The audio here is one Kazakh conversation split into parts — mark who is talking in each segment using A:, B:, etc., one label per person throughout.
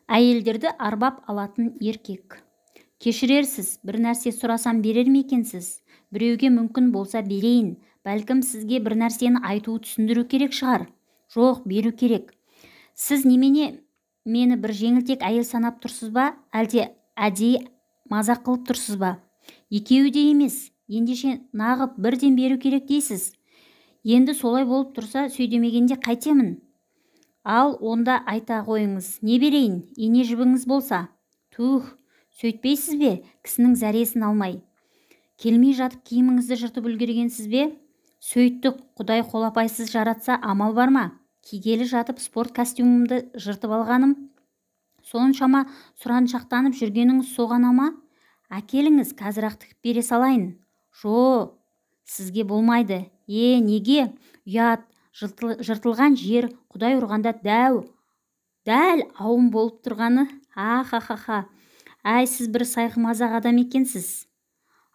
A: Әйелдерді арбап алатын еркек. Кешірерсіз, бір нәрсе сұрасам берер ме екенсіз? Біреуге мүмкін болса берейін. Бәлкім сізге бір нәрсені айтуы түсіндіру керек шығар. Жоқ, беру керек. Сіз немене мені бір жеңілтек әйел санап тұрсыз ба, әлде әдейі мазақ қылып тұрсыз ба? Екеуі де емес, ендеше нағып бірден беру керек дейсіз. Енді солай болып тұрса, сөйдемегенде қайтемін? Ал онда айта қойыңыз, не берейін, ине жібіңіз болса? Тух, сөйтпейсіз бе, кісінің зәресін алмай? Келмей жатып киіміңізді жыртып үлгергенсіз бе? Сөйттік, Құдай қолапайсыз жаратса амал бар ма? Кигелі жатып спорт костюмымды жыртып алғаным соншама сұраншақтанып жүргеніңіз соған ама? Әкеліңіз, қазір-ақ тігіп бере салайын. Жоқ, сізге болмайды. Неге? Ұят, жыртылған жер Құдай ұрғанда дәл ауым болып тұрғаны. Ха-ха-ха. Әй, сіз бір сайқымазақ адам екенсіз.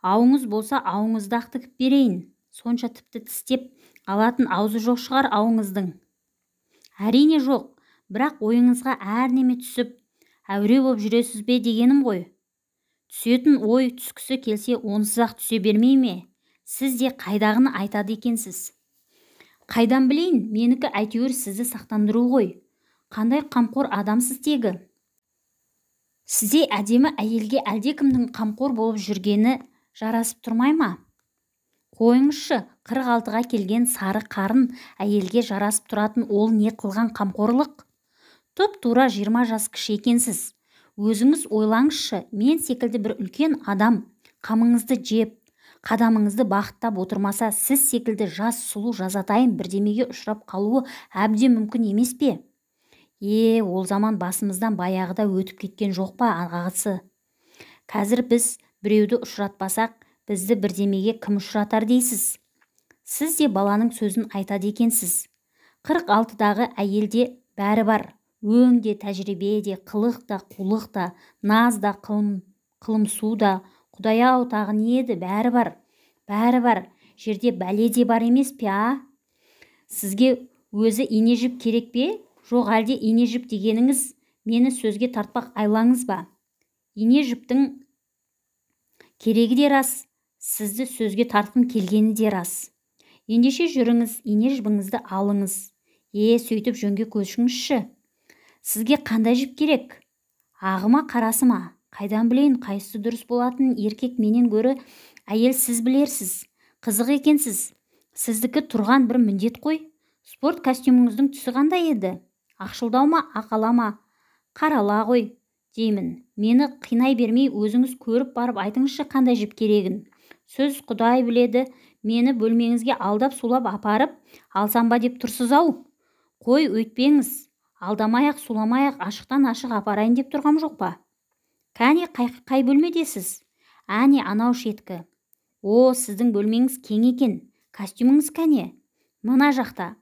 A: Ауыңыз болса, ауыңызды-ақ тігіп берейін. Сонша тіпті тістеп алатын аузы жоқ шығар ауыңыздың. Әрине жоқ, бірақ ойыңызға әр неме түсіп, әуре болып жүресіз бе дегенім ғой. Түсетін ой түскісі келсе, онсыз-ақ түсе бермей ме? Сіз де қайдағыны айтады екенсіз. Қайдан білейін, менікі әйтеуір сізді сақтандыру ғой. Қандай қамқор адамсыз тегі. Сізде әдемі әйелге әлдекімнің қамқор болып жүргені жарасып тұрмай ма? Қойыңызшы, 46-ға келген сары қарын әйелге жарасып тұратын ол не қылған қамқорлық? Тұп-тура 20 жас кіші екенсіз. Өзіңіз ойлаңызшы, мен секілді бір үлкен адам қамыңызды жеп, қадамыңызды бақыттап отырмаса, сіз секілді жас сұлу жазатайым бірдемеге ұшырап қалуы әбден мүмкін емес пе? Ол заман басымыздан баяғыда өтіп кеткен жоқ па, ағасы? Қазір біз біреуді ұшыратпасақ, бізді бірдемеге кім ұшыратар дейсіз? Сіз де баланың сөзін айтады екенсіз. 46-дағы әйелде бәрі бар. Өң де, тәжірибе де, қылық да, қулық да, наз да, қылымсу да, Құдай-ау тағы не еді, бәрі бар. Бәрі бар. Жерде бәле де бар емес пе, а? Сізге өзі ине жіп керек пе? Жоқ, әлде ине жіп дегеніңіз мені сөзге тартпақ айлаңыз ба? Ине жіптің керегі де рас, сізді сөзге тартқым келгені де рас. Ендеше жүріңіз, ине жібіңізді алыңыз. Сөйтіп жөнге көшіңізші. Сізге қандай жіп керек? Ағыма, қарасы ма? Қайдан білейін, қайсысы дұрыс болатын? Еркек менен гөрі әйел сіз білерсіз. Қызық екенсіз. Сіздікі тұрған бір міндет қой. Спорт костюміңіздің түсі қандай еді? Ақшылдау ма, ақала ма? Қарала ғой деймін. Мені қинай бермей, өзіңіз көріп барып айтыңызшы қандай жіп керегін. Сөз Құдай біледі, мені бөлмеңізге алдап сулап апарып алсам ба деп тұрсыз-ау. Қой, өйтпеңіз. Алдамай-ақ, суламай-ақ, ашықтан ашық апарайын деп тұрғам жоқ па? Кәне, қай бөлмедесіз? Әне, анау шеткі. Сіздің бөлмеңіз кең екен. Костюміңіз кәне? Мына жақта.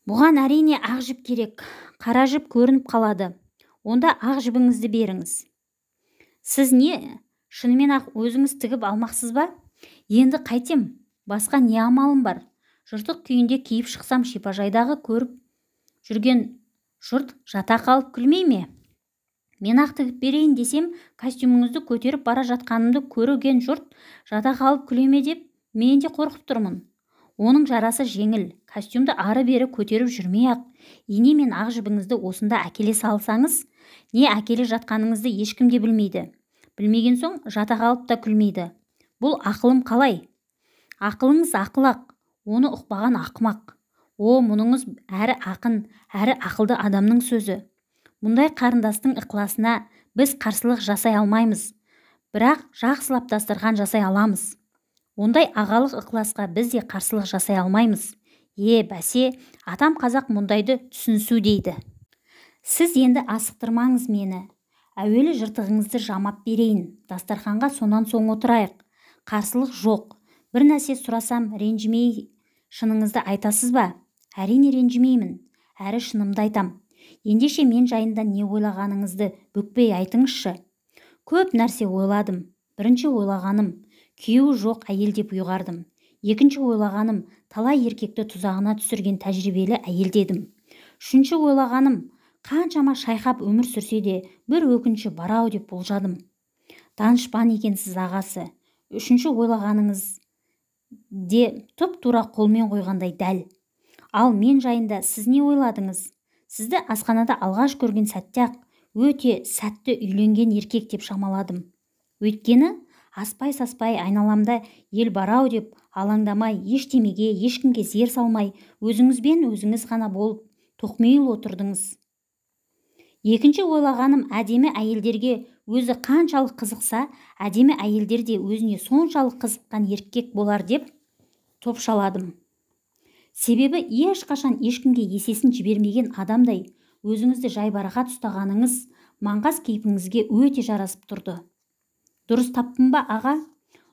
A: Бұған әрине ақ жіп керек. Қара жіп көрініп қалады. Онда ақ жібіңізді беріңіз. Сіз не? Шынымен ақ өзіңіз тігіп алмақсыз ба? Енді қайтем? Басқа не амалым бар? Жыртық күйінде киіп шықсам, шипажайдағы көріп жүрген жұрт жата қалып күлмей ме? Мен ақ тігіп берейін десем, костюміңізді көтеріп бара жатқанымды көрген жұрт жата қалып күлеме деп, мен де қорқып тұрмын. Оның жарасы жеңіл, костюмді ары-бері көтеріп жүрмей-ақ, ине мен ақ жібіңізді осында әкеле салсаңыз, не әкеле жатқаныңызды ешкім де білмейді. Білмеген соң жата қалып та күлмейді. Бұл ақылым қалай? Ақылыңыз ақыл-ақ, оны ұқпаған ақымақ. Мұныңыз әрі ақын, әрі ақылды адамның сөзі. Мұндай қарындастың ықыласына біз қарсылық жасай алмаймыз. Бірақ жақсылап дастархан жасай аламыз. Ондай ағалық ықыласқа біз де қарсылық жасай алмаймыз. Бәсе, атам қазақ мұндайды түсінсу дейді. Сіз енді асықтырмаңыз мені. Әуелі жыртығыңызды жамап берейін. Дастарханға сонан соң отырайық. Қарсылық жоқ. Бір нәрсе сұрасам, ренжімей шыныңызды айтасыз ба? Әрине ренжімеймін. Әрі шынымды айтам. Ендеше мен жайында не ойлағаныңызды бүкпей айтыңызшы. Көп нәрсе ойладым. Бірінші ойлағаным, күйеуі жоқ әйел деп ұйғардым. Екінші ойлағаным, талай еркекті тұзағына түсірген тәжірибелі әйел дедім. Үшінші ойлағаным, Қаншама шайқап өмір сүрсе де бір өкініші бар-ау деп болжадым. Данышпан екенсіз ағасы. Үшінші ойлағаныңыз де тұп-тура қолмен қойғандай дәл. Ал мен жайында сіз не ойладыңыз? Сізді асханада алғаш көрген сәтте-ақ өте сәтті үйленген еркек деп шамаладым. Өйткені аспай-саспай айналамда ел бар-ау деп алаңдамай, ештемеге, ешкімге зер салмай, өзіңізбен өзіңіз ғана болып тоқмейіл отырдыңыз. Екінші ойлағаным, әдемі әйелдерге өзі қаншалық қызықса, әдемі әйелдер де өзіне соншалық қызыққан еркек болар деп топшаладым. Себебі ешқашан ешкімге есесін жібермеген адамдай өзіңізді жайбарақат ұстағаныңыз маңғаз кейпіңізге өте жарасып тұрды. Дұрыс таптым ба, аға?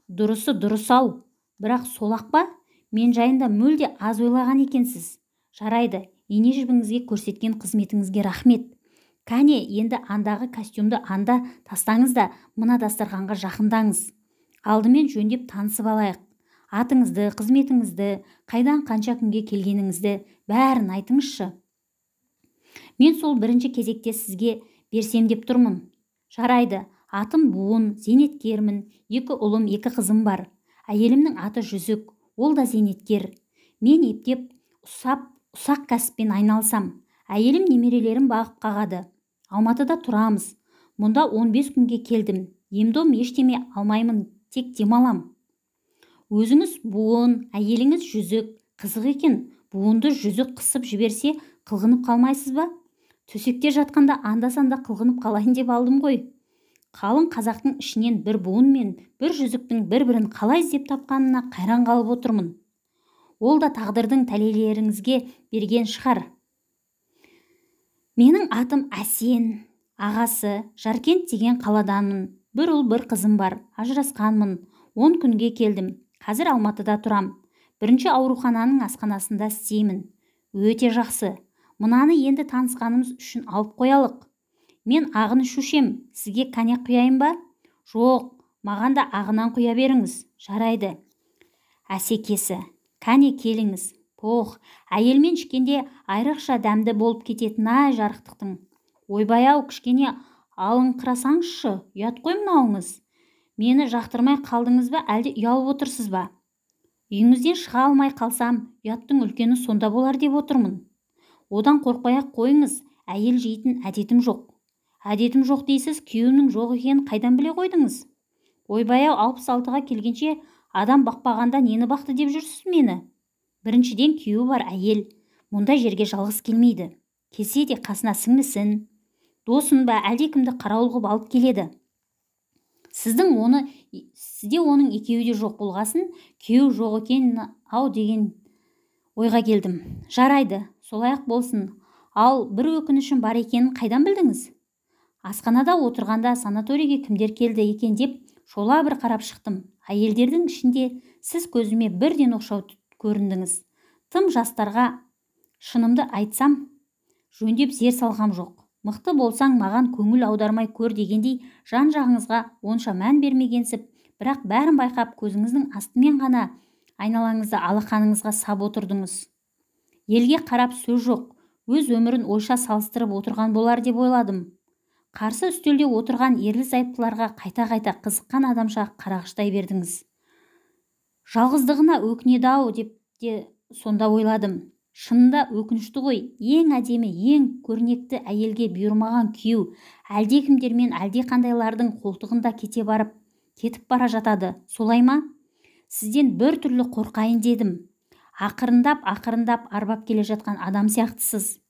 A: Дұрысы дұрыс-ау, бірақ солақ па? Мен жайында мүлде аз ойлаған екенсіз. Жарайды, ене жібіңізге көрсеткен қызметіңізге рахмет. Кәне, енді андағы костюмды анда тастаңыз да мына дастарханға жақындаңыз. Алдымен жөндеп танысып алайық. Атыңызды, қызметіңізді, қайдан қанша күнге келгеніңізді бәрін айтыңызшы. Мен сол бірінші кезекте сізге берсем деп тұрмын. Жарайды, атым буын, зейнеткермін, 2 ұлым, 2 қызым бар. Әйелімнің аты Жүзік, ол да зейнеткер. Мен ептеп ұсақ кәсіппен айналсам. Әйелім немерелерім бағып қағады. Алматыда тұрамыз. Мұнда 15 күнге келдім. Емдом ештеме алмаймын, тек демалам. Өзіңіз буын, әйеліңіз Жүзік. Қызық екен, буынды Жүзік қысып жіберсе қылғынып қалмайсыз ба? Төсекте жатқанда анда-санда қылғынып қалайын деп алдым ғой. Қалың қазақтың ішінен бір буын мен бір Жүзіктің бір-бірін қалай іздеп тапқанына қайран қалып отырмын. Ол да тағдырдың тәлелеріңізге берген шығар. Менің атым Әсен, ағасы Жаркент деген қаладанмын. Бір ұл, бір қызым бар, ажырасқанмын. 10 күнге келдім. Қазір Алматыда тұрам. Бірінші аурухананың асханасында істеймін. Өте жақсы. Мынаны енді танысқанымыз үшін алып қоялық. Мен ағын ішушем, сізге коньяк құяйын ба? Жоқ, маған да ағынан құя беріңіз. Жарайды. Әсекесі, кәне келіңіз. Әйелмен ішкенде айрықша дәмді болып кететін жарықтықтың. Ойбай-ау, кішкене алыңқырасаңызшы, ұят қой мынауыңыз. Мені жақтырмай қалдыңыз ба, әлде ұялып отырсыз ба? Үйіңізден шыға алмай қалсам, ұяттың үлкені сонда болар деп отырмын. Одан қорқпай-ақ қойыңыз, әйел жейтін әдетім жоқ. Әдетім жоқ дейсіз, күйеуімнің жоқ екенін қайдан біле қойдыңыз? Ойбай-ау, 66-ға келгенше адам бақпағанда нені бақты деп жүрсіз мені? Біріншіден күйеуі бар әйел, мұндай жерге жалғыз келмейді. Келсе де қасына сіңлісін, досын ба, әлдекімді қарауыл қып алып келеді. Сізде оның екеуі де жоқ болғасын, күйеу жоқ екен ау деген ойға келдім. Жарайды, солай-ақ болсын. Ал бір өкінішім бар екенін қайдан білдіңіз? Асханада отырғанда санаторийге кімдер келді екен деп шола бір қарап шықтым. Әйелдердің ішінде сіз көзіме бірден оқшау көріндіңіз. Тым жастарға шынымды айтсам, жөндеп зер салғам жоқ. Мықты болсаң маған көңіл аудармай көр дегендей жан-жағыңызға онша мән бермегенсіп, бірақ бәрін байқап көзіңіздің астымен ғана айналаңызды алақаныңызға сап отырдыңыз. Елге қарап сөз жоқ, өз өмірін ойша салыстырып отырған болар деп ойладым. Қарсы үстелде отырған ерлі-зайыптыларға қайта-қайта қызыққан адамша қарағыштай бердіңіз. Жалғыздығына өкінеді-ау деп те сонда ойладым. Шынында өкінішті ғой, ең әдемі, ең көрнекті әйелге бұйырмаған күйеу әлдекімдермен әлдеқандайлардың қолтығында кетіп бара жатады. Солай ма? Сізден бір түрлі қорқайын дедім. Ақырындап арбап келе жатқан адам сияқтысыз.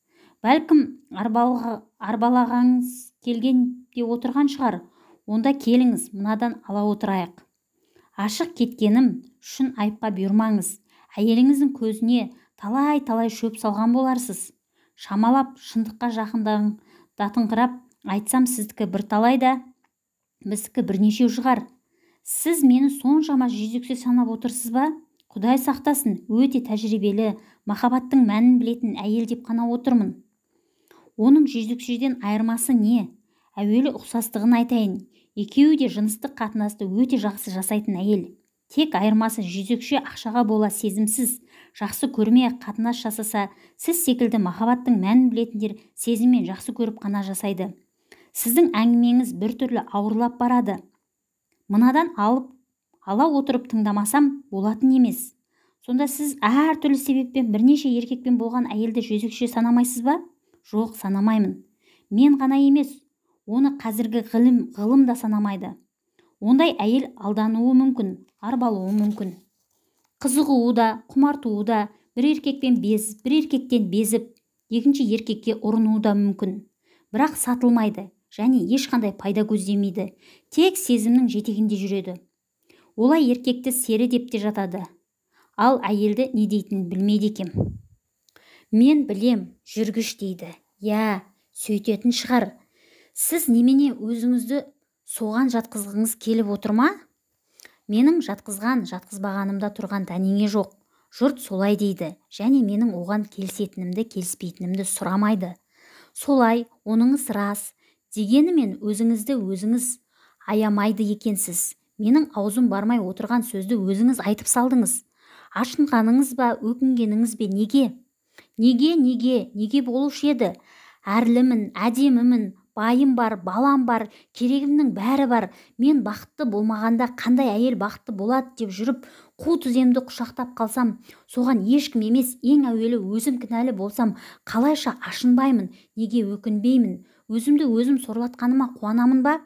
A: Бәлкім арбалағаңыз келген де отырған шығар. Онда келіңіз, мынадан ала отырайық. Ашық кеткенім үшін айыпқа бұйырмаңыз. Әйеліңіздің көзіне талай-талай шөп салған боларсыз. Шамалап, шындыққа жақындатыңқырап айтсам, сіздікі бірталай да, біздікі бірнешеу шығар. Сіз мені соншама жүйзіксіз санап отырсыз ба? Құдай сақтасын, өте тәжірибелі, махаббаттың мәнін білетін әйел деп қана отырмын. Оның жүйзікшеден айырмасы не? Әуелі ұқсастығын айтайын. Екеуі де жыныстық қатынасты өте жақсы жасайтын әйел. Тек айырмасы жезөкше ақшаға бола сезімсіз, жақсы көрмей қатынас жасаса, сіз секілді махаббаттың мәнін білетіндер сезіммен жақсы көріп қана жасайды. Сіздің әңгімеңіз біртүрлі ауырлап барады. Мынадан ала отырып тыңдамасам болатын емес. Сонда сіз әртүрлі себеппен бірнеше еркекпен болған әйелді жезөкше санамайсыз ба? Жоқ, санамаймын. Мен ғана емес, оны қазіргі ғылым да санамайды. Ондай әйел алдануы мүмкін, арбалуы мүмкін. Қызығуы да, құмартуы да, бір еркектен безіп, екінші еркекке ұрынуы да мүмкін. Бірақ сатылмайды және ешқандай пайда көздемейді. Тек сезімнің жетегінде жүреді. Олай еркекті сері деп те жатады. Ал әйелді не дейтінін білмейді екем. Мен білем, жүргіш дейді. Я, сөйтетін шығар. Сіз немене өзіңізді соған жатқызғыңыз келіп отыр ма? Менің жатқызбағанымда тұрған дәнеңе жоқ. Жұрт солай дейді және менің оған келісетінімді, келіспейтінімді сұрамайды. Солай, оныңыз рас. Дегенімен өзіңіз аямайды екенсіз. Менің аузым бармай отырған сөзді өзіңіз айтып салдыңыз. Ашынғаныңыз ба, өкінгеніңіз бе, неге? Неге болушы еді? Әрлімін, әдемімін, байым бар, балам бар, керегімнің бәрі бар. Мен бақытты болмағанда қандай әйел бақытты болады деп жүріп, қу тіземді құшақтап қалсам, соған ешкім емес, ең әуелі өзім кінәлі болсам, қалайша ашынбаймын, неге өкінбеймін? Өзімді өзім сорлатқаныма қуанамын ба?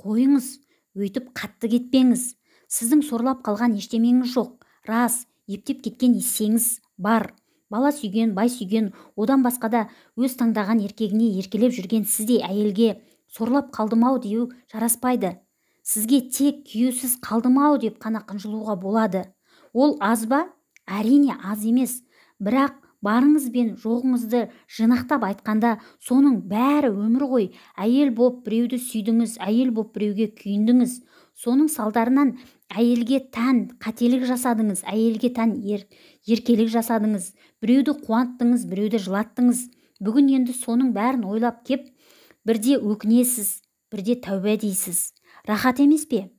A: Қойыңыз, өйтіп қатты кетпеңіз. Сіздің сорлап қалған ештемеңіз жоқ. Рас, ептеп кеткен ессеңіз бар. Бала сүйген, бай сүйген, одан басқа да өз таңдаған еркегіне еркелеп жүрген сіздей әйелге сорлап қалдым-ау деу жараспайды. Сізге тек күйеусіз қалдым-ау деп қана қынжылуға болады. Ол аз ба? Әрине аз емес. Бірақ барыңыз бен жоғыңызды жинақтап айтқанда соның бәрі өмір ғой. Әйел боп біреуді сүйдіңіз, әйел боп біреуге күйіндіңіз. Соның салдарынан әйелге тән қателік жасадыңыз, әйелге тән еркелік жасадыңыз. Біреуді қуанттыңыз, біреуді жылаттыңыз. Бүгін енді соның бәрін ойлап кеп, бірде өкінесіз, бірде тәубә дейсіз. Рахат емес пе?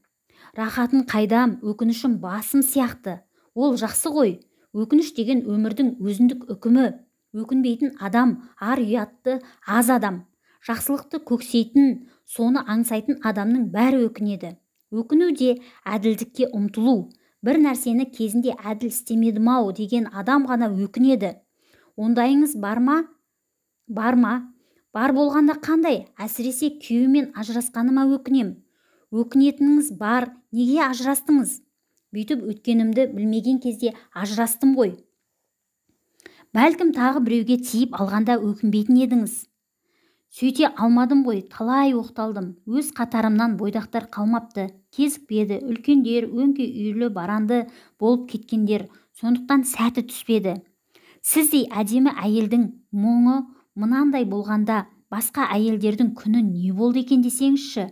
A: Рахатын қайдам, өкінішім басым сияқты. Ол жақсы ғой. Өкініш деген өмірдің өзіндік үкімі. Өкінбейтін адам, ар ұятты аз адам. Жақсылықты көксейтін, соны аңсайтын адамның бәрі өкінеді. Өкіну де әділдікке ұмтылу. Бір нәрсені кезінде әділ істемедім-ау деген адам ғана өкінеді. Ондайыңыз бар ма? Бар ма? Бар болғанда қандай? Әсіресе күйеуімен ажырасқаныма өкінем. Өкінетініңіз бар, неге ажырастыңыз? Бүйтіп өткенімді білмеген кезде ажырастым ғой. Бәлкім тағы біреуге тиіп алғанда өкінбейтін едіңіз. Сөйте алмадым ғой, талай оқталдым. Өз қатарымнан бойдақтар қалмапты. Кезікпеді, үлкендер, өңкей үйлі баранды болып кеткендер, сондықтан сәті түспеді. Сіздей әдемі әйелдің мұңы мынандай болғанда, басқа әйелдердің күні не болды екен десеңізші.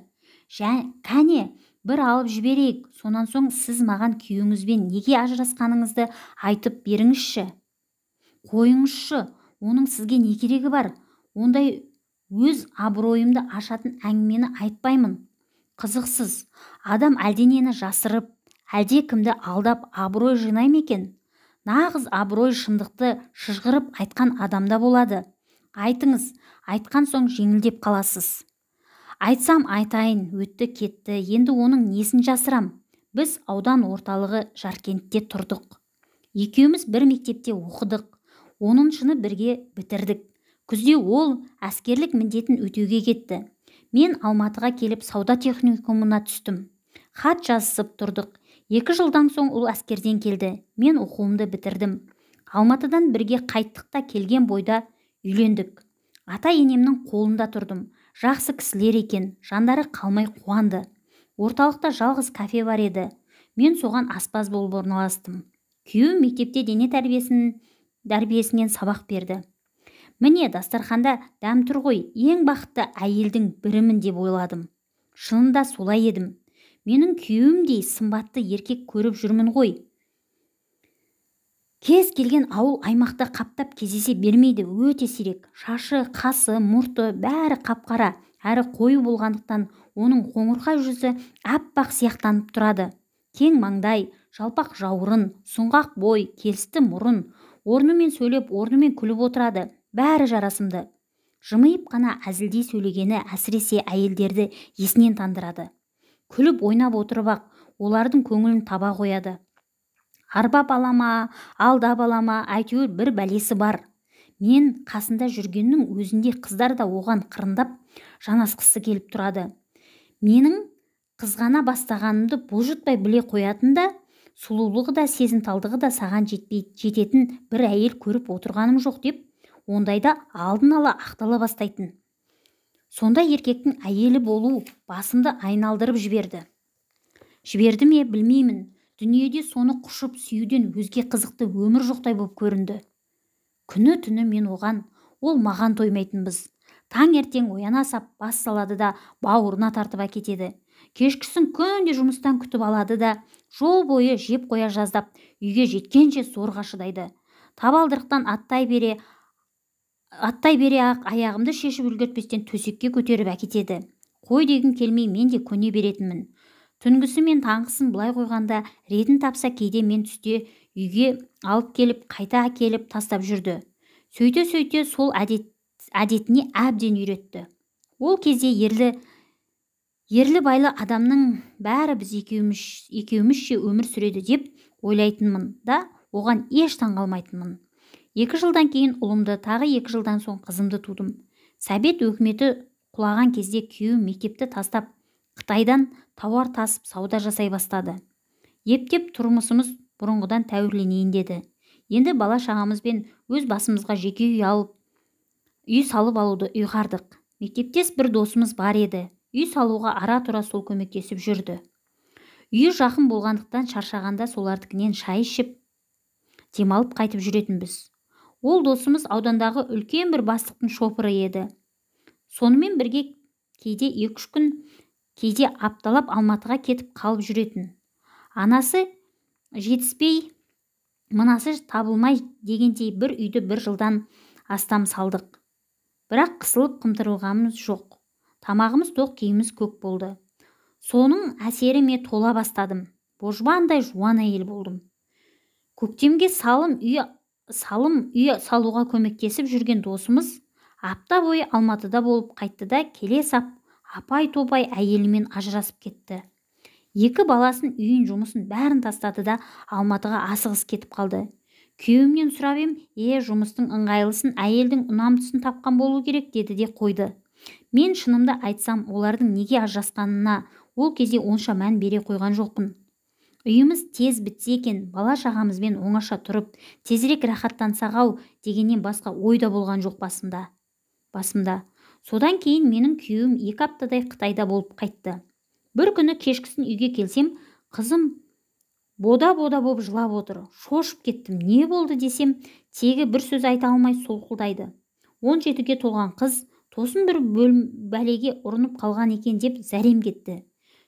A: Кәне, бір алып жіберейік, сонан соң сіз маған күйеуіңізбен неге ажырасқаныңызды айтып беріңізші. Қойыңызшы, оның сізге не керегі бар? Ондай өз абыройымды ашатын әңгімені айтпаймын. Қызықсыз, адам әлденені жасырып, әлде кімді алдап абырой жинай ма екен? Нағыз абырой шындықты шыжғырып айтқан адамда болады. Айтыңыз, айтқан соң жеңілдеп қаласыз. Айтсам айтайын, өтті кетті, енді оның несін жасырам? Біз аудан орталығы Жаркентте тұрдық. Екеуміз бір мектепте оқыдық, 10-шыны бірге бітірдік. Күзде ол әскерлік міндетін өтеуге кетті. Мен Алматыға келіп сауда техникумына түстім. Хат жазысып тұрдық. 2 жылдан соң ол әскерден келді. Мен оқуымды бітірдім. Алматыдан бірге қайттық та келген бойда үйлендік. Ата-енемнің қолында тұрдым. Жақсы кісілер екен, жандары қалмай қуанды. Орталықта жалғыз кафе бар еді. Мен соған аспаз болып орналастым. Күйеуім мектепте дене тәрбиесінен сабақ берді. Міне, дастарханда дәм тұр ғой, ең бақытты әйелдің бірімін деп ойладым. Шынында солай едім. Менің күйеуімдей сымбатты еркек көріп жүрмін ғой. Кез келген ауыл аймақта қаптап кездесе бермейді, өте сирек. Шашы, қасы, мұрты бәрі қап-қара, әрі қою болғандықтан оның қоңырқай жүзі аппақ сияқтанып тұрады. Кең маңдай, жалпақ жауырын, сұңғақ бой, келісті мұрын, орнымен сөйлеп, орнымен күліп отырады. Бәрі жарасымды. Жымиып қана әзілдей сөйлегені әсіресе әйелдерді есінен тандырады. Күліп ойнап отырып-ақ олардың көңілін таба қояды. Арбап алама, алдап алама, әйтеуір бір бәлесі бар. Мен қасында жүргеннің өзінде қыздар да оған қырындап жанасқысы келіп тұрады. Менің қызғана бастағанымды бұлжытпай біле қоятын да, сұлулығы да сезімталдығы да саған жететін бір әйел көріп отырғаным жоқ деп, ондайда алдын ала ақтала бастайтын. Сонда еркектің әйелі болу басымды айналдырып жіберді ме білмеймін. Дүниеде соны құшып сүюден өзге қызықты өмір жоқтай боп көрінді. Күні түні мен оған, ол маған тоймайтынбыз. Таңертең ояна сап бас салады да бауырына тартып әкетеді. Кешкісін күнде жұмыстан күтіп алады да жол бойы жеп қоя жаздап үйге жеткенше зорға шыдайды. Табалдырықтан аттай бере ақ аяғымды шешіп үлгертпестен төсекке көтеріп әкетеді. Қой дегім келмей мен де көне беретінмін. Түнгісі мен таңғысын былай қойғанда ретін тапса кейде мен түсте үйге алып келіп қайта әкеліп тастап жүрді. Сөйте сол әдетіне әбден үйретті. Ол кезде ерлі байлы адамның бәрі біз екеумізше өмір сүреді деп ойлайтынмын да оған еш таңғалмайтынмын. 2 жылдан кейін ұлымды, тағы 2 жылдан соң қызымды тудым. Совет өкіметі құлаған кезде күйеуім мектепті тастап Қытайдан тауар тасып сауда жасай бастады. Ептеп тұрмысымыз бұрынғыдан тәуірленейін деді. Енді бала шағамызбен өз басымызға жеке үй салып алуды ұйғардық. Мектептес бір досымыз бар еді. Үй салуға ара-тұра сол көмектесіп жүрді. Үйі жақын болғандықтан шаршағанда солардікінен шай ішіп, демалып қайтып жүретінбіз. Ол досымыз аудандағы үлкен бір бастықтың шопыры еді. Сонымен бірге кейде 2-3 күн, кейде апталап Алматыға кетіп қалып жүретін. Анасы жетіспей, мынасы табылмай дегендей бір үйді 1 жылдан астам салдық. Бірақ қысылып қымтырылғанымыз жоқ. Тамағымыз тоқ, киіміміз көк болды. Соның әсеріме тола бастадым. Божбандай жуан әйел болдым. Көктемге салым үй салуға көмектесіп жүрген досымыз апта бойы Алматыда болып қайтты да келе сап апай-топай әйелімен ажырасып кетті. 2 баласын, үйін, жұмысын бәрін тастады да Алматыға асығыс кетіп қалды. Күйеуімнен сұрап ем, жұмыстың ыңғайлысын, әйелдің ұнамдысын тапқан болу керек деді де қойды. Мен шынымды айтсам, олардың неге ажырасқанына ол кезде онша мән бере қойған жоқпын. Үйіміз тез бітсе екен, бала шағамызбен оңаша тұрып, тезірек рахаттансақ-ау дегеннен басқа ойда болған жоқ басымда. Содан кейін менің күйеуім 2 аптадай Қытайда болып қайтты. Бір күні кешкісін үйге келсем, қызым бода-бода болып жылап отыр. Шошып кеттім. Не болды десем, тегі бір сөз айта алмай солқылдайды. 17-ге толған қыз тосын бір бәлеге ұрынып қалған екен деп зәрем кетті.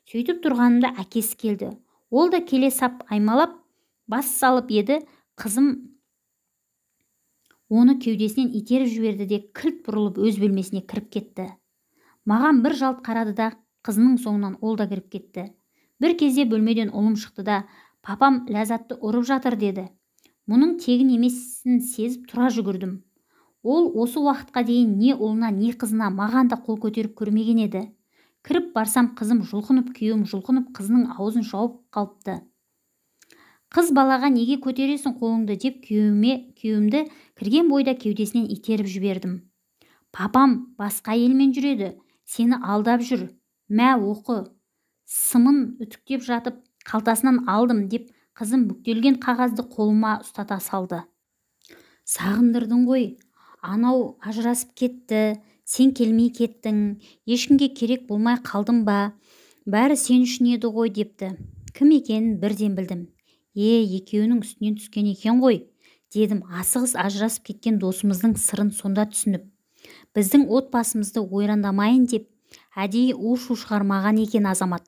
A: Сөйтіп тұрғанымда әкесі келді. Ол да келе сап аймалап бас салып еді, қызым оны кеудесінен итеріп жіберді де кілт бұрылып өз бөлмесіне кіріп кетті. Маған бір жалт қарады да қызының соңынан ол да кіріп кетті. Бір кезде бөлмеден ұлым шықты да, папам Ләззатты ұрып жатыр деді. Мұның тегін емесін сезіп тұра жүгірдім. Ол осы уақытқа дейін не ұлына не қызына маған да қол көтеріп көрмеген еді. Кіріп барсам қызым жұлқынып, күйеуім жұлқынып қызының аузын жауып қалыпты. Қыз балаға неге көтересің қолыңды деп күйеуімді кірген бойда кеудесінен итеріп жібердім. Папам басқа елмен жүреді, сені алдап жүр. Мә оқы. Сымын үтіктеп жатып, қалтасынан алдым деп қызым бүктелген қағазды қолыма ұстата салды. Сағындырдың ғой, анау ажырасып кетті, сен келмей кеттің, ешкімге керек болмай қалдың ба, бәрі сен үшін еді ғой депті. Кім екенін бірден білдім. Екеуінің үстінен түскен екен ғой, дедім асығыс ажырасып кеткен досымыздың сырын сонда түсініп. Біздің отбасымызды ойрандамайын деп, әдейі у-шу шығармаған екен азамат.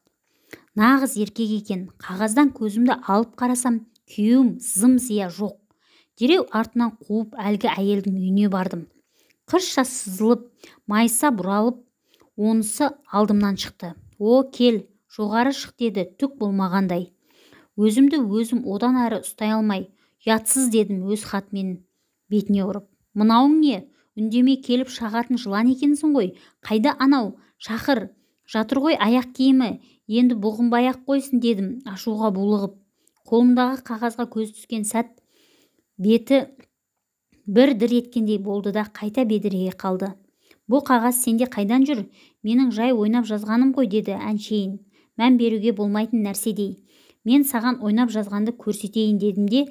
A: Нағыз еркек екен. Қағаздан көзімді алып қарасам, күйеуім зым-зия жоқ. Дереу артынан қуып әлгі әйелдің үйіне бардым. Қырша сызылып, майса бұралып, онысы алдымнан шықты. О, кел, жоғары шық деді түк болмағандай. Өзімді өзім одан әрі ұстай алмай, ұятсыз дедім өз хатмен бетіне ұрып. Мынауың не? Үндемей келіп шағатын жылан екенсің ғой. Қайда анау? Шақыр. Жатыр ғой аяқ киімі. Енді бұғынбай-ақ қойсын дедім ашуға булығып. Қолымдағы қағазға көз түскен сәт беті бір дір еткендей болды да қайта бедірейе қалды. Бұл қағаз сенде қайдан жүр? Менің жай ойнап жазғаным ғой деді әншейін. Мән беруге болмайтын нәрседей. Мен саған ойнап жазғанды көрсетейін дедім де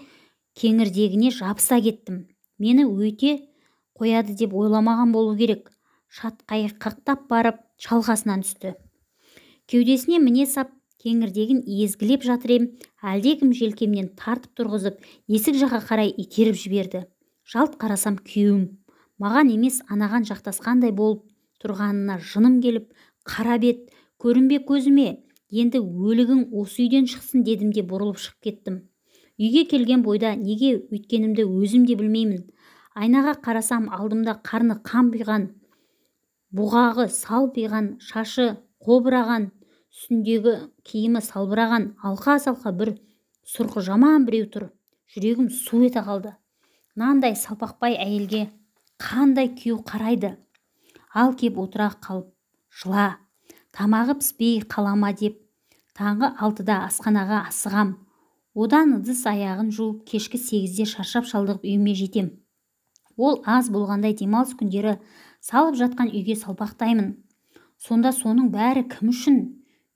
A: кеңірдегіне жабыса кеттім. Мені өте қояды деп ойламаған болу керек. Шатқайқақтап барып шалғасынан түсті. Кеудесіне міне сап кеңірдегін езгілеп жатыр ем, әлдекім желкемнен тартып тұрғызып есік жаққа қарай итеріп жіберді. Жалт қарасам күйеуім. Маған емес анаған жақтасқандай болып тұрғанына жыным келіп, қара бет, көрінбе көзіме, енді өлігің осы үйден шықсын дедім де бұрылып шығып кеттім. Үйге келген бойда неге өйткенімді өзім де білмеймін. Айнаға қарасам алдымда қарны қампиған, бұғағы салпиған, шашы қобыраған, үстіндегі киімі салбыраған, алқа-салқа бір сұрқы жаман біреу тұр. Жүрегім су ете қалды. Нандай салпақпай әйелге қандай күйеу қарайды. Ал кеп отыра қалып, жыла, тамағы піспей қалама деп, таңғы 6-да асханаға асығам. Одан ыдыс аяғын жуып, кешкі 8-де шаршап шалдығып үйіме жетем. Ол аз болғандай демалыс күндері салып жатқан үйге салпақтаймын. Сонда соның бәрі кім үшін?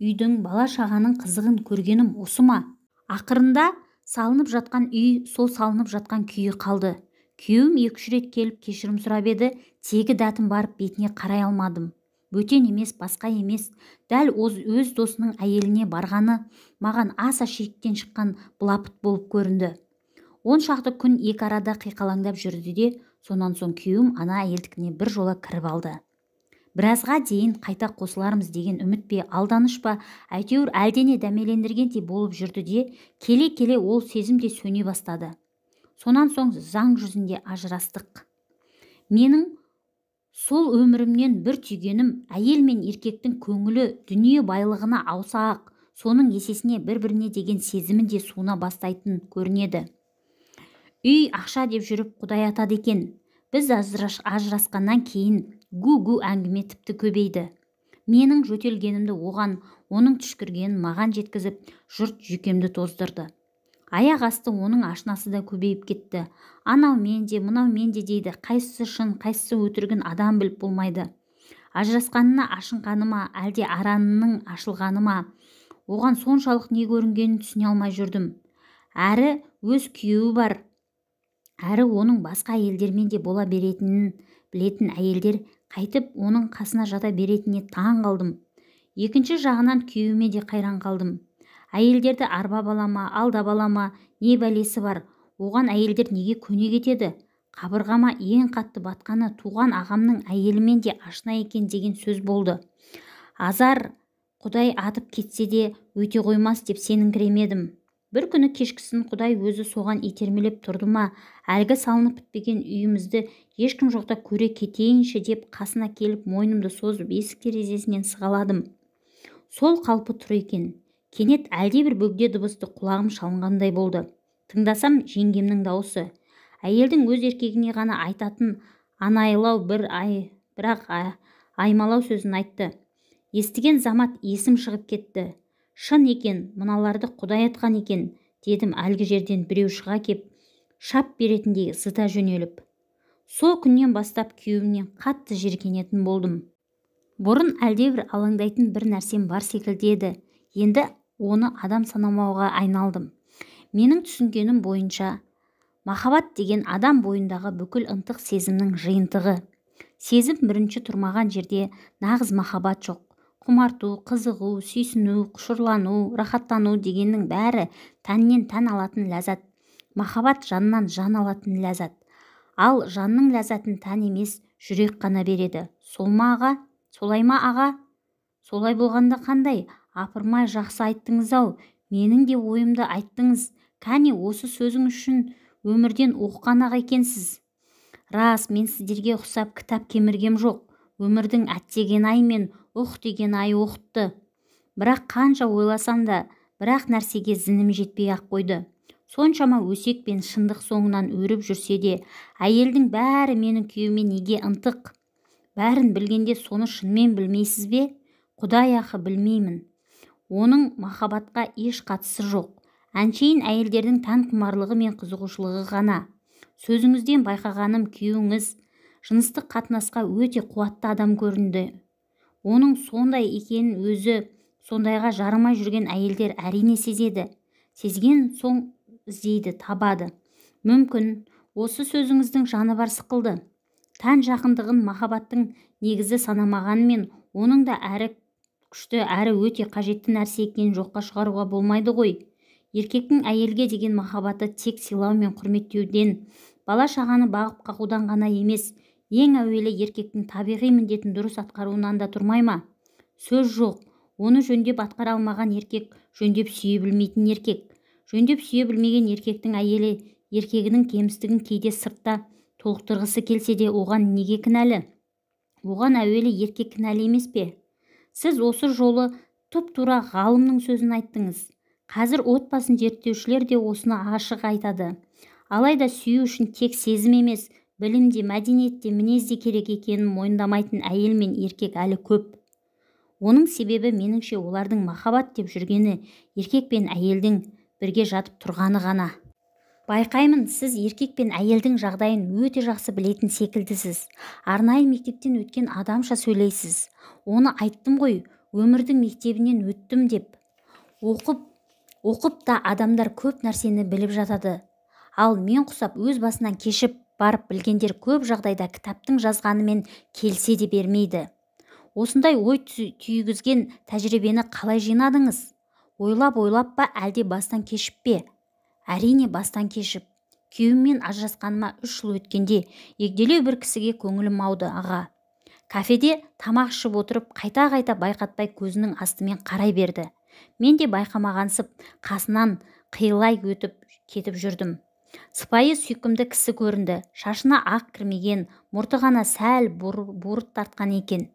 A: Үйдің бала шағаның қызығын көргенім осы ма? Ақырында салынып жатқан үй сол салынып жатқан күйі қалды. Күйеуім 2-3 рет келіп кешірім сұрап еді, тегі дәтім барып бетіне қарай алмадым. Бөтен емес, басқа емес, дәл өз досының әйеліне барғаны маған аса шектен шыққан былапыт болып көрінді. 10 шақты күн екі арада қиқалаңдап жүрді де, сонан соң күйеуім ана әйелдікіне бір жола кіріп алды. Біразға дейін қайта қосылармыз деген үміт пе, алданыш па, әйтеуір әлдене дәмелендіргендей болып жүрді де, келе-келе ол сезім де сөне бастады. Сонан соң заң жүзінде ажырастық. Менің сол өмірімнен бір түйгенім, әйел мен еркектің көңілі дүние байлығына ауса-ақ, соның есесіне бір-біріне деген сезімін де суына бастайтын көрінеді. Үй ақша деп жүріп құдай атады екен. Біз ажырасқаннан кейін гу-гу әңгіме тіпті көбейді. Менің жөтелгенімді оған, оның түшкіргенін маған жеткізіп, жұрт жүйкемді тоздырды. Аяқ асты оның ашынасы да көбейіп кетті. Анау менде, мынау менде дейді. Қайсысы шын, қайсысы өтірігін адам біліп болмайды. Ажырасқанына ашынғаны ма, әлде аранының ашылғаны ма? Оған соншалық не көрінгенін түсіне алмай жүрдім. Әрі өз күйеуі бар, әрі оның басқа әйелдермен де бола беретінін білетін әйелдер қайтып оның қасына жата беретініне таң қалдым. Екінші жағынан күйеуіме де қайран қалдым. Әйелдерді арбап алама, алдап алама, не бәлесі бар? Оған әйелдер неге көне кетеді? Қабырғама ең қатты батқаны туған ағамның әйелімен де ашына екен деген сөз болды. Азар Құдай атып кетсе де өте қоймас деп сеніңкіремедім. Бір күні кешкісін Құдай өзі соған итермелеп тұрды ма, әлгі салынып бітпеген үйімізді ешкім жоқта көре кетейінші деп қасына келіп мойнымды созып есік терезесінен сығаладым. Сол қалпы тұр екен. Кенет әлдебір бөгде дыбысты құлағым шалынғандай болды. Тыңдасам жеңгемнің дауысы. Әйелдің өз еркегіне ғана айтатын анайылау бірақ аймалау сөзін айтты. Естіген замат есім шығып кетті. Шын екен, мыналарды Құдай атқан екен, дедім әлгі жерден біреу шыға кеп, шап беретіндей зыта жөнеліп. Сол күннен бастап күйеуімнен қатты жиіркенетін болдым. Бұрын әлдебір алаңдайтын бір нәрсем бар секілді еді. Енді оны адам санамауға айналдым. Менің түсінгенім бойынша, махаббат деген адам бойындағы бүкіл ынтық сезімнің жиынтығы. Сезім бірінші тұрмаған жерде нағыз махаббат жоқ. Құмарту, қызығу, сүйсіну, құшырлану, рахаттану дегеннің бәрі тәннен тән алатын ләззат. Махаббат жаннан жан алатын ләззат. Ал жанның ләззатын тән емес, жүрек қана береді. Солай ма аға? Солай болғанда қандай? Апырмай жақсы айттыңыз-ау. Менің де ойымды айттыңыз. Кәне осы сөзің үшін өмірден оқыған аға екенсіз. Рас, мен сіздерге ұқсап кітап кеміргем жоқ. Өмірдің әттеген ай мен ұқ деген ай оқытты. Бірақ қанша ойласам да бірақ нәрсеге зінім жетпей ақ қойды. Соншама өсек пен шындық соңынан өріп жүрсе де, әйелдің бәрі менің күйеуіме неге ынтық? Бәрін білгенде соны шынымен білмейсіз бе? Құдай ақы білмеймін. Оның махаббатқа еш қатысы жоқ. Әншейін әйелдердің тән құмарлығы мен қызығушылығы ғана. Сөзіңізден байқағаным, күйеуіңіз жыныстық қатынасқа өте қуатты адам көрінді. Оның сондай екенін өзі сондайға жарамай жүрген әйелдер әрине сезеді. Сезген соң іздейді, табады. Мүмкін осы сөзіңіздің жаны бар сықылды. Тән жақындығын махаббаттың негізі санамағанымен, оның да әрі күшті әрі өте қажетті нәрсе екенін жоққа шығаруға болмайды ғой. Еркектің әйелге деген махаббаты тек сыйлау мен құрметтеуден, бала шағаны бағып қағудан ғана емес, ең әуелі еркектің табиғи міндетін дұрыс атқаруынан да тұрмай ма? Сөз жоқ, оны жөндеп атқара алмаған еркек жөндеп сүйе білмейтін еркек. Жөндеп сүйе білмеген еркектің әйелі еркегінің кемістігін кейде сыртта толықтырғысы келсе де, оған неге кінәлі? Оған әуелі еркек кінәлі емес пе? Сіз осы жолы тұп-тура ғалымның сөзін айттыңыз. Қазір отбасын зерттеушілер де осыны ашық айтады. Алайда сүю үшін тек сезім емес, білімде, мәдениетте, мінезде керек екенін мойындамайтын әйел мен еркек әлі көп. Оның себебі меніңше олардың махаббат деп жүргені еркек пен әйелдің бірге жатып тұрғаны ғана. Байқаймын, сіз еркек пен әйелдің жағдайын өте жақсы білетін секілдісіз. Арнайы мектептен өткен адамша сөйлейсіз. Оны айттым ғой, өмірдің мектебінен өттім деп. Оқып та адамдар көп нәрсені біліп жатады. Ал мен құсап өз басынан кешіп барып білгендер көп жағдайда кітаптың жазғанымен келсе де бермейді. Осындай ой түйгізген тәжірибені қалай жинадыңыз? Ойлап па, әлде бастан кешіп пе? Әрине бастан кешіп. Күйеуіммен ажырасқаныма 3 жыл өткенде егделеу бір кісіге көңілім ауды, аға. Кафеде тамақ ішіп отырып, қайта-қайта байқатпай көзінің астымен қарай берді. Мен де байқамағансып қасынан қиылай өтіп кетіп жүрдім. Сыпайы сүйкімді кісі көрінді. Шашына ақ кірмеген, мұрты ғана сәл бурыт тартқан екен.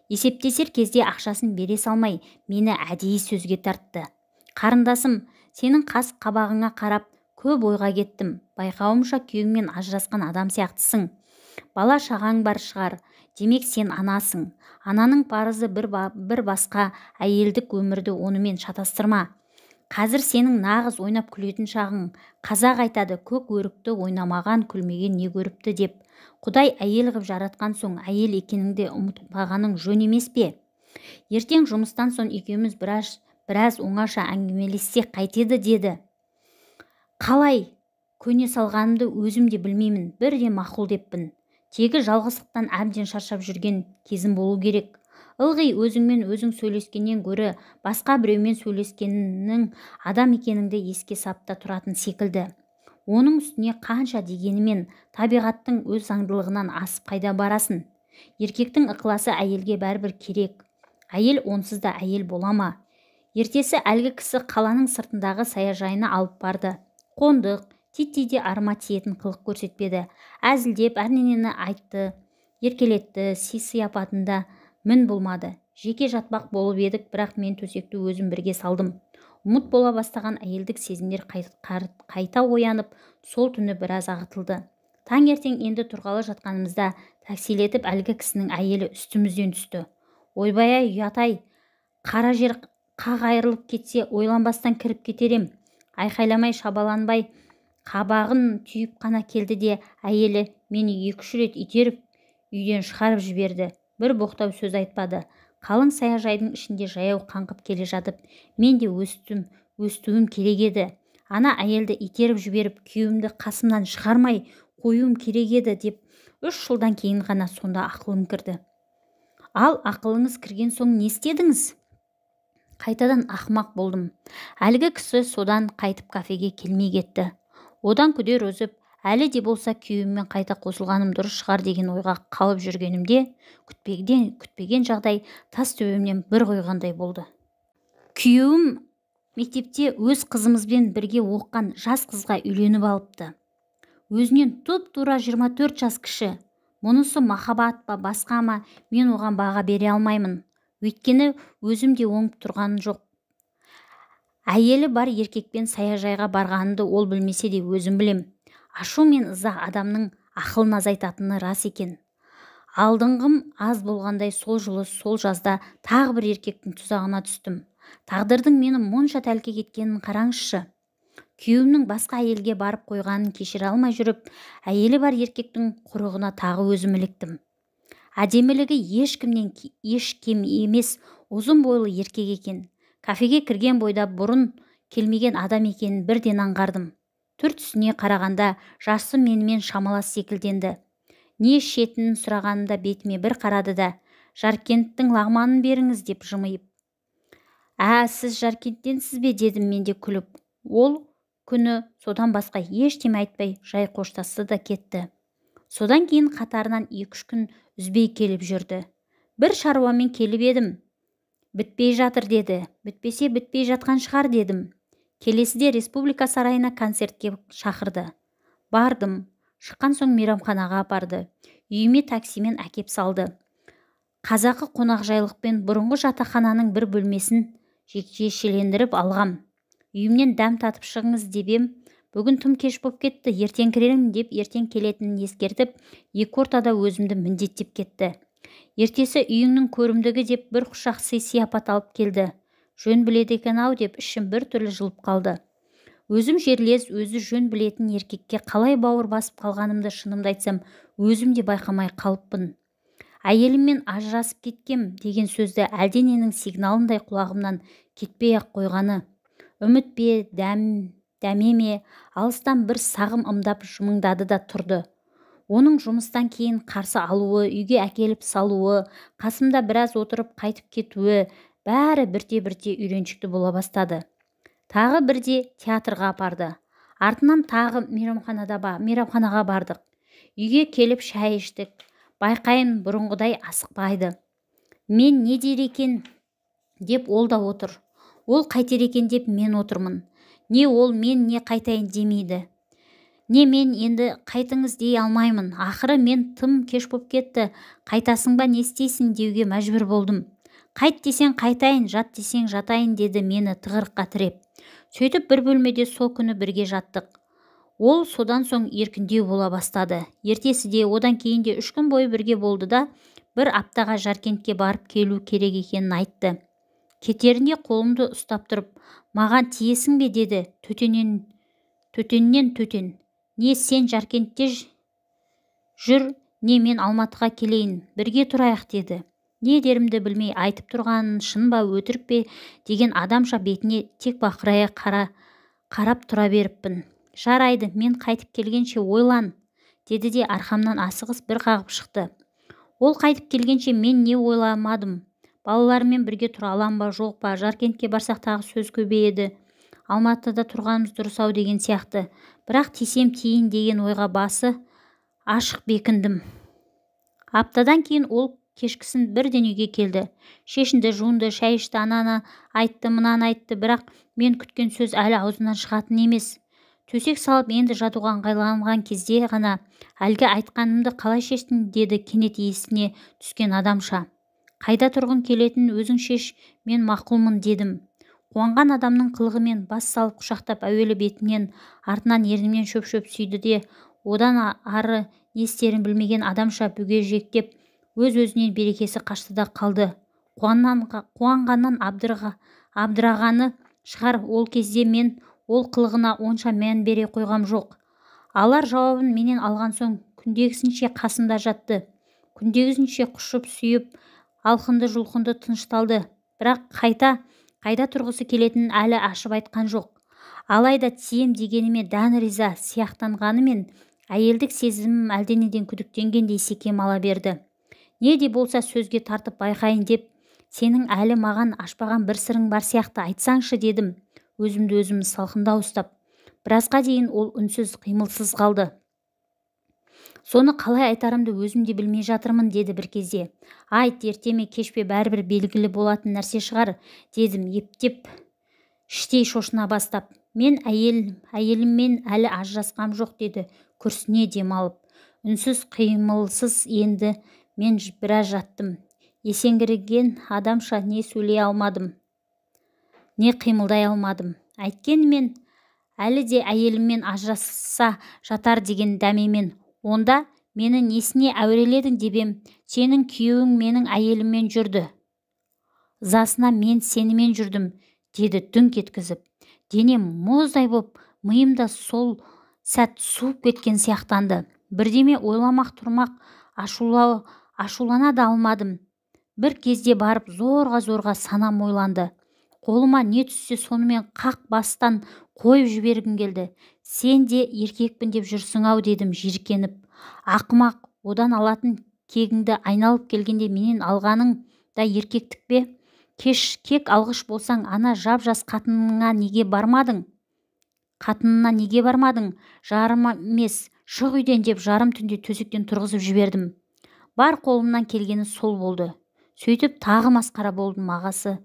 A: Есептесер кезде ақшасын бере салмай, мені әдейі сөзге тартты. Қарындасым, сенің қас қабағыңа қарап көп ойға кеттім. Байқауымша күйеуіңмен ажырасқан адам сияқтысың. Бала шағаң бар шығар. Демек сен анасың. Ананың парызы бір басқа, әйелдік өмірді онымен шатастырма. Қазір сенің нағыз ойнап күлетін шағың. Қазақ айтады, көк өрікті ойнамаған күлмеген не көріпті деп. Құдай әйел ғып жаратқан соң әйел екеніңді ұмытпағаның жөн емес пе? Ертең жұмыстан соң екеуміз біраз оңаша әңгімелессек қайтеді деді. Қалай көне салғанымды өзім де білмеймін, бірде мақұл деппін. Тегі жалғыздықтан әбден шаршап жүрген кезім болу керек. Ылғи өзіңмен өзің сөйлескеннен гөрі басқа біреумен сөйлескеннің адам екеніңді еске сапта тұратын секілді. Оның үстіне қанша дегенімен табиғаттың өз заңдылығынан асып қайда барасын? Еркектің ықыласы әйелге бәрібір керек. Әйел онсыз да әйел бола ма? Ертесі әлгі кісі қаланың сыртындағы саяжайына алып барды. Қондық, титтейде арма тиетін қылық көрсетпеді. Әзілдеп әрненені айтты, еркелетті, сияпатында мін болмады. Жеке жатпақ болып едік, бірақ мен төсекті өзім бірге салдым. Ұмыт бола бастаған әйелдік сезімдер қайта оянып, сол түні біраз ағытылды. Таңертең енді тұрғалы жатқанымызда таксилетіп әлгі кісінің әйелі үстімізден түсті. Ойбай-ай, ұят-ай, қара жер қақ айырылып кетсе ойланбастан кіріп кетерем. Айқайламай, шабаланбай, қабағын түйіп қана келді де, әйелі мені 2-3 рет итеріп үйден шығарып жіберді. Бір боқтау сөз айтпады. Қалың саяжайдың ішінде жаяу қаңғып келе жатып, мен де өстуім керек еді. Ана әйелді итеріп жіберіп, күйеуімді қасымнан шығармай қоюым керек еді деп 3 жылдан кейін ғана сонда ақылым кірді. Ал ақылыңыз кірген соң не істедіңіз? Қайтадан ақымақ болдым. Әлгі кісі содан қайтып кафеге келмей кетті. Одан күдер үзіп, әлі де болса күйеуіммен қайта қосылғаным дұрыс шығар деген ойға қалып жүргенімде, күтпеген жағдай тас төбемнен бір қойғандай болды. Күйеуім мектепте өз қызымызбен бірге оққан жас қызға үйленіп алыпты. Өзінен тұп-тура 24 жас кіші. Мұнысы махаббат па, басқа ма, мен оған баға бере алмаймын. Өйткені өзім де оңып тұрған жоқ. Әйелі бар еркекпен саяжайға барғанымды ол білмесе де өзім білем. Ашу мен ыза адамның ақылын азайтатыны рас екен. Алдыңғым аз болғандай сол жылы сол жазда тағы бір еркектің тұзағына түстім. Тағдырдың мені мұнша тәлкек еткенін қараңызшы. Күйеуімнің басқа әйелге барып қойғанын кешіре алмай жүріп, әйелі бар еркектің құрығына тағы өзім іліктім. Әдемілігі ешкімнен еш кем емес ұзын бойлы еркек екен. Кафеге кірген бойда бұрын келмеген адам екенін бірден аңғардым. Түр-түсіне қарағанда жасы менімен шамалас секілденді. Не ішетінін сұрағанымда бетіме бір қарады да, Жаркенттің лағманын беріңіз деп жымиып. Сіз Жаркенттенсіз бе дедім мен де күліп. Ол күні содан басқа ештеме айтпай жай қоштасты да кетті. Содан кейін қатарынан 2-3 күн үзбей келіп жүрді. Бір шаруамен келіп едім. Бітпей жатыр деді. Бітпесе бітпей жатқан шығар дедім. Келесіде Республика сарайына концертке шақырды. Бардым. Шыққан соң мейрамханаға апарды. Үйіме таксимен әкеп салды. Қазақы қонақжайлықпен бұрынғы жатақхананың бір бөлмесін жекешелендіріп алғам. Үйімнен дәм татып шығыңыз дебем. Бүгін тым кеш боп кетті, ертең кіремін деп ертең келетінін ескертіп, 2 ортада өзімді міндеттеп кетті. Ертесі үйіңнің көрімдігі деп бір құшақ сый-сияпат алып келді. Жөн біледі екен-ау деп ішім бір түрлі жылып қалды. Өзім жерлес, өзі жөн білетін еркекке қалай бауыр басып қалғанымды шынымды айтсам, өзім де байқамай қалыппын. Әйеліммен ажырасып кеткем деген сөзді әлдененің сигналындай құлағымнан кетпей-ақ қойғаны. Үміт пе, дәме ме, алыстан бір сағым ымдап жымыңдады да тұрды. Оның жұмыстан кейін қарсы алуы, үйге әкеліп салуы, қасымда біраз отырып қайтып кетуі, бәрі бірте-бірте үйреншікті бола бастады. Тағы бірде театрға апарды. Артынан тағы мейрамханаға бардық. Үйге келіп шай іштік. Байқайын бұрынғыдай асықпайды. Мен не дер екен деп ол да отыр. Ол қайтер екен деп мен отырмын. Не ол мен не қайтайын демейді. Не мен енді қайтыңыз дей алмаймын. Ақыры мен тым кеш боп кетті. Қайтасың ба не істейсің деуге мәжбүр болдым. Қайт десең қайтайын, жат десең жатайын деді мені тығырыққа тіреп. Сөйтіп бір бөлмеде сол күні бірге жаттық. Ол содан соң еркіндеу бола бастады. Ертесі де одан кейін де 3 күн бойы бірге болды да, бір аптаға Жаркентке барып келу керек екенін айтты. Кетерінде қолымды ұстап тұрып, маған тиесің бе деді. Төтеннен төтен. Не сен Жаркентте жүр, не мен Алматыға келейін, бірге тұрайық деді. Не дерімді білмей айтып тұрғанын шын ба өтірік пе деген адамша бетіне тек бақырая қарап тұра беріппін. Жарайды, мен қайтып келгенше ойлан, деді де арқамнан асығыс бір қағып шықты. Ол қайтып келгенше мен не ойламадым. Балалармен бірге тұра алам ба, жоқ па, Жаркентке барсақ тағы сөз көбейеді. Алматыда тұрғанымыз дұрыс-ау деген сияқты. Бірақ тисем тиін деген ойға басы ашық бекіндім. Аптадан кейін ол кешкісін бірден үйге келді. Шешінді, жуынды, шай ішті, ананы айтты, мынаны айтты, бірақ мен күткен сөз әлі аузынан шығатын емес. Төсек салып енді жатуға ыңғайланған кезде ғана әлгі айтқанымды қалай шештің деді кенет есіне түскен адамша. Қайда тұрғың келетінін өзің шеш, мен мақұлмын дедім. Қуанған адамның қылығымен бас салып құшақтап әуелі бетімнен, артынан ернімнен шөп-шөп сүйді де, одан ары не істерін білмеген адамша бүгежектеп, өз-өзінен берекесі қашты да қалды. Қуанғаннан абдырағаны шығар. Ол кезде мен ол қылығына онша мән бере қойғам жоқ. Алар жауабын менен алған соң күндегісінше қасымда жатты. Күндегісінше құшып сүйіп, алқынды-жұлқынды тынышталды. Бірақ қайда тұрғысы келетінін әлі ашып айтқан жоқ. Алайда тием дегеніме дән риза сияқтанғанымен әйелдік сезімім әлденеден күдіктенгендей секем ала берді. Не де болса сөзге тартып байқайын деп, сенің әлі маған ашпаған бір сырың бар сияқты, айтсаңшы дедім, өзімді өзім салқындау ұстап. Біразға дейін ол үнсіз, қимылсыз қалды. Соны қалай айтарымды өзім де білмей жатырмын деді бір кезде. Айт, ерте ме кеш пе бәрібір белгілі болатын нәрсе шығар, дедім ептеп, іштей шошына бастап. Мен әйеліммен әлі ажырасқам жоқ деді, күрсіне дем алып. Үнсіз, қимылсыз енді мен біраз жаттым. Есеңгіреген адамша не сөйлей алмадым. не қимылдай алмадым. Әйткенмен әлі де әйеліммен ажыраса жатар деген дәмемен. Онда мені несіне әуреледің деп ем, сенің күйеуің менің әйеліммен жүрді. Ызасына мен сенімен жүрдім, деді дүңк еткізіп. Денем мұздай боп, миым да сол сәт суып кеткен сияқтанды. Бірдеме ойламақ тұрмақ, ашулана да алмадым. Бір кезде барып зорға санам ойланды. Қолыма не түссе сонымен қақ бастан қойып жібергім келді. Сен де еркекпін деп жүрсің-ау, дедім жиркеніп. Ақымақ, одан алатын кегіңді айналып келгенде менен алғаның да еркектік пе? Кек алғыш болсаң, ана жап-жас қатынына неге бармадың? Жарым емес, шық үйден деп жарым түнде төсектен тұрғызып жібердім. Бар қолымнан келгені сол болды. Сөйтіп тағы масқара болдым, ағасы.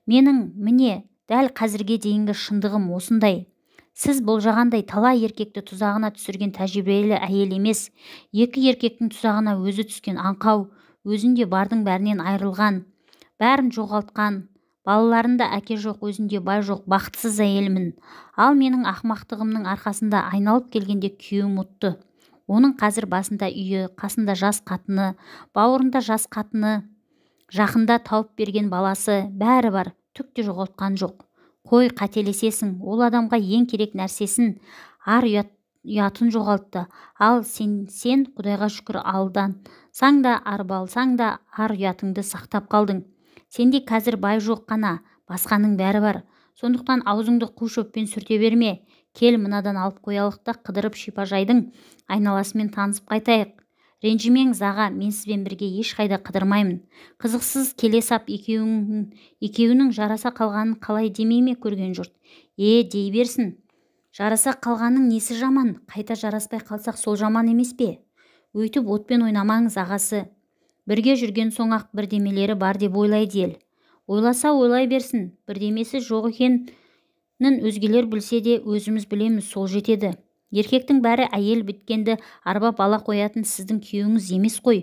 A: Менің міне дәл қазірге дейінгі шындығым осындай. Сіз болжағандай талай еркекті тұзағына түсірген тәжірибелі әйел емес, екі еркектің тұзағына өзі түскен аңқау, өзінде бардың бәрінен айырылған, бәрін жоғалтқан, балаларында әке жоқ, өзінде бай жоқ, бақытсыз әйелмін. Ал менің ақымақтығымның арқасында айналып келгенде күйеуім ұтты. Оның қазір басында үйі, қасында жас қатыны, бауырында жас қатыны, жақында тауып берген баласы, бәрі бар, түк те жоғалтқан жоқ. Қой, қателесесің, ол адамға ең керек нәрсесін, ар ұятын жоғалтты. Ал сен Құдайға шүкір, алдансаң да, арбалсаң да ар ұятыңды сақтап қалдың. Сенде қазір бай жоқ қана, басқаның бәрі бар. Сондықтан аузыңды қу шөппен сүрте берме. Кел, мынадан алып қоялық та қыдырып шипажайдың айналасымен танысып қайтайық. Ренжімеңіз аға, мен сізбен бірге ешқайда қыдырмаймын. Қызықсыз келе сап екеуінің жараса қалғанын қалай демей ме көрген жұрт? Дей берсін. Жараса қалғанның несі жаман? Қайта жараспай қалсақ сол жаман емес пе? Өйтіп отпен ойнамаңыз, ағасы. Бірге жүрген соң-ақ бірдемелері бар деп ойлайды ел. Ойласа ойлай берсін. Бірдемесі жоқ екенін өзгелер білсе де өзіміз білеміз, сол жетеді. Еркектің бәрі әйел біткенді арбап ала қоятын сіздің күйеуіңіз емес қой.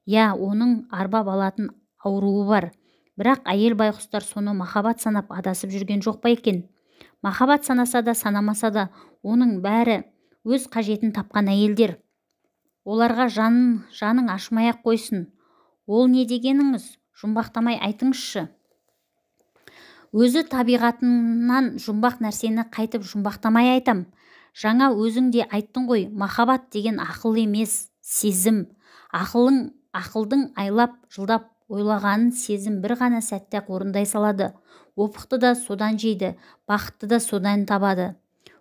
A: Оның арбап алатын ауруы бар. Бірақ әйел байқұстар соны махаббат санап адасып жүрген жоқ па екен? Махаббат санаса да санамаса да оның бәрі өз қажетін тапқан әйелдер. Оларға жаның ашымай-ақ қойсын. Ол не дегеніңіз? Жұмбақтамай айтыңызшы. Өзі табиғатынан жұмбақ нәрсені қайтып жұмбақтамай айтам. Жаңа өзің де айттың ғой, махаббат деген ақыл емес, сезім. Ақылдың айлап, жылдап ойлағанын сезім бір ғана сәтте-ақ орындай салады. Опықты да содан жейді, бақытты да содан табады.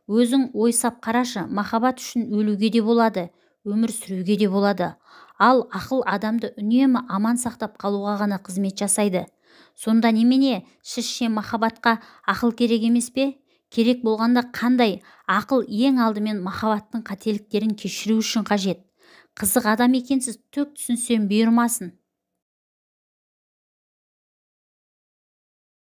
A: Өзің ойсап қарашы, махаббат үшін өлуге де болады, өмір сүруге де болады. Ал ақыл адамды үнемі аман сақтап қалуға ғана қызмет жасайды. Сонда немене, сізше махаббатқа ақыл керек емес пе? Керек болғанда қандай? Ақыл ең алдымен махаббаттың қателіктерін кешіру үшін қажет. Қызық адам екенсіз, түк түсінсем бұйырмасын.